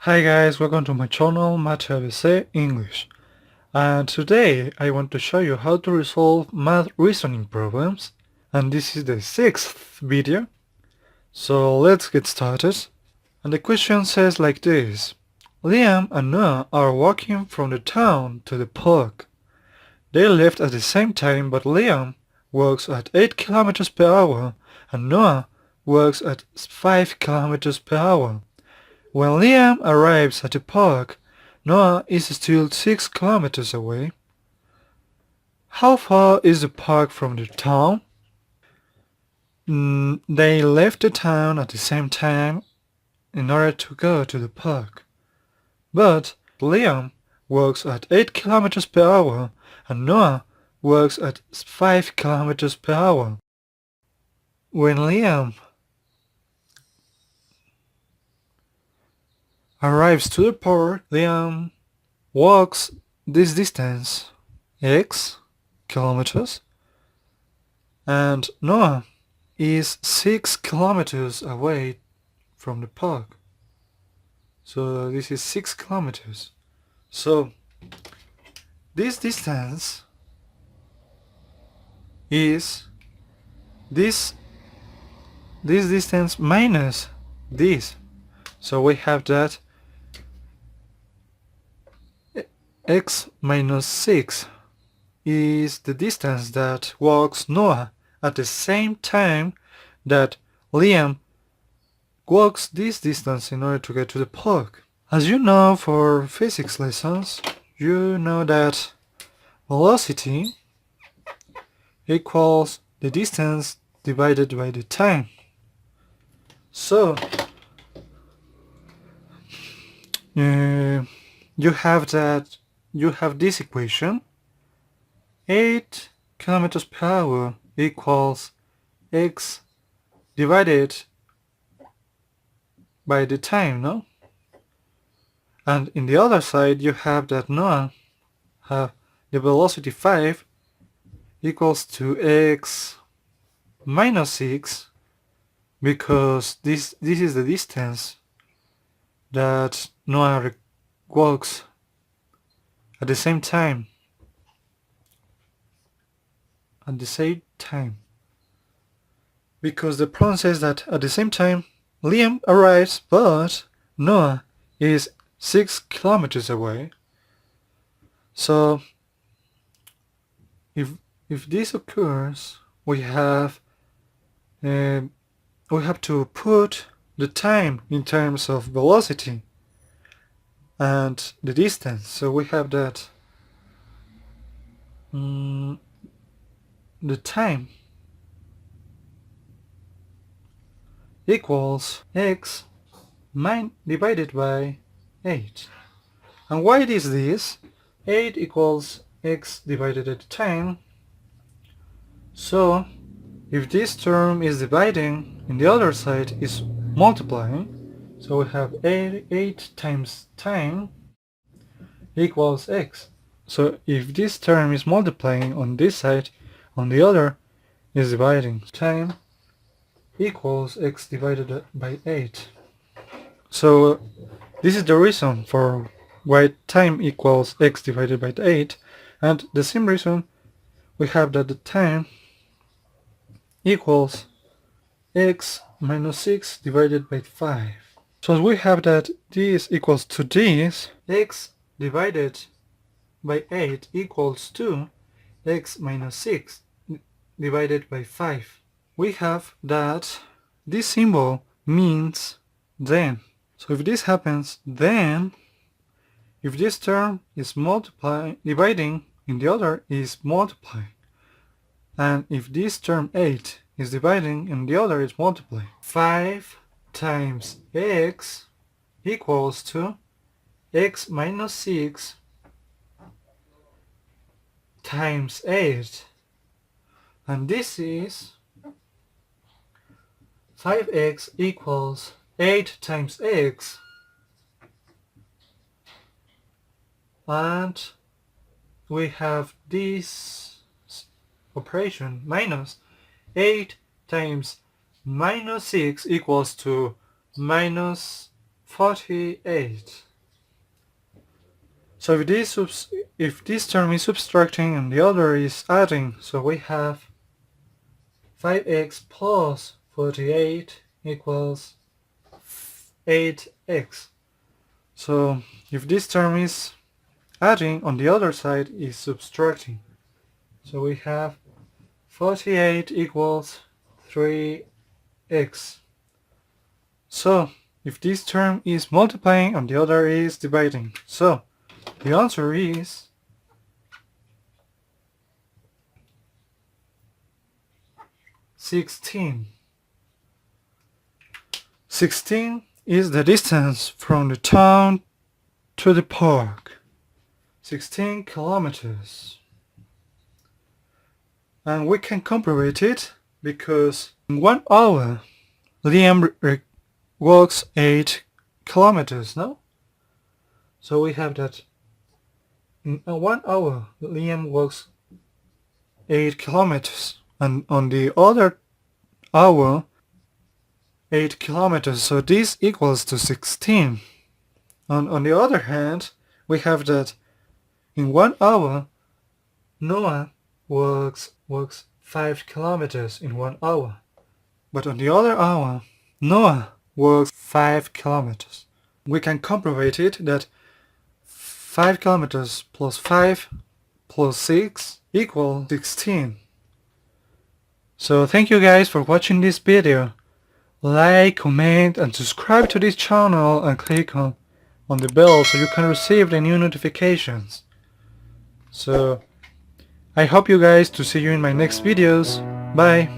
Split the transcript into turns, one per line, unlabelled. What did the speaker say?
Hi guys, welcome to my channel Mateabc English. And today I want to show you how to resolve math reasoning problems. And this is the sixth video. So let's get started. And the question says like this. Liam and Noah are walking from the town to the park. They left at the same time, but Liam walks at 8 kilometers per hour and Noah walks at 5 kilometers per hour. When Liam arrives at the park, Noah is still 6 kilometers away. How far is the park from the town? They left the town at the same time in order to go to the park. But Liam walks at 8 kilometers per hour and Noah walks at 5 kilometers per hour. When Liam arrives to the park, Liam walks this distance, x kilometers, and Noah is 6 kilometers away from the park. So this is 6 kilometers. So this distance is this distance minus this. So we have that x minus 6 is the distance that walks Noah at the same time that Liam walks this distance in order to get to the park. As you know, for physics lessons, you know that velocity equals the distance divided by the time. So you have this equation. 8 kilometers per hour equals x divided by the time, no? And in the other side you have that Noah have the velocity 5 equals to x minus 6, because this is the distance that Noah walks at the same time. Because the problem says that at the same time Liam arrives, but Noah is 6 kilometers away. So if this occurs, we have to put the time in terms of velocity and the distance. So we have that the time equals x divided by 8. And why is this? 8 equals x divided by the time. So if this term is dividing and the other side is multiplying, so we have 8 times time equals x. So if this term is multiplying on this side, on the other is dividing, time equals x divided by 8. So this is the reason for why time equals x divided by 8, and the same reason we have that the time equals x minus 6 divided by 5. So we have that this equals to this, x divided by 8 equals to x minus 6 divided by 5. We have that this symbol means then. So if this happens, then if this term is dividing and the other is multiplying, and if this term 8 is dividing and the other is multiplying, 5 times x equals to x minus 6 times 8, and this is 5x equals 8 times x, and we have this operation minus 8 times minus 6 equals to minus 48. So if this term is subtracting and the other is adding, so we have 5x plus 48 equals 8x. So if this term is adding, on the other side is subtracting. So we have 48 equals 3x. So if this term is multiplying and the other is dividing, so the answer is 16. 16 is the distance from the town to the park. 16 kilometers. And we can compare it because in 1 hour Liam walks 8 kilometers, no? So we have that in 1 hour Liam walks 8 kilometers, and on the other hour 8 kilometers, so this equals to 16. And on the other hand, we have that in 1 hour Noah walks 5 kilometers in 1 hour, but on the other hour Noah walks 5 kilometers. We can comprovate it that 5 kilometers plus 5 plus 6 equal 16. So thank you guys for watching this video. Like, comment and subscribe to this channel and click on the bell so you can receive the new notifications. So I hope you guys to see you in my next videos. Bye.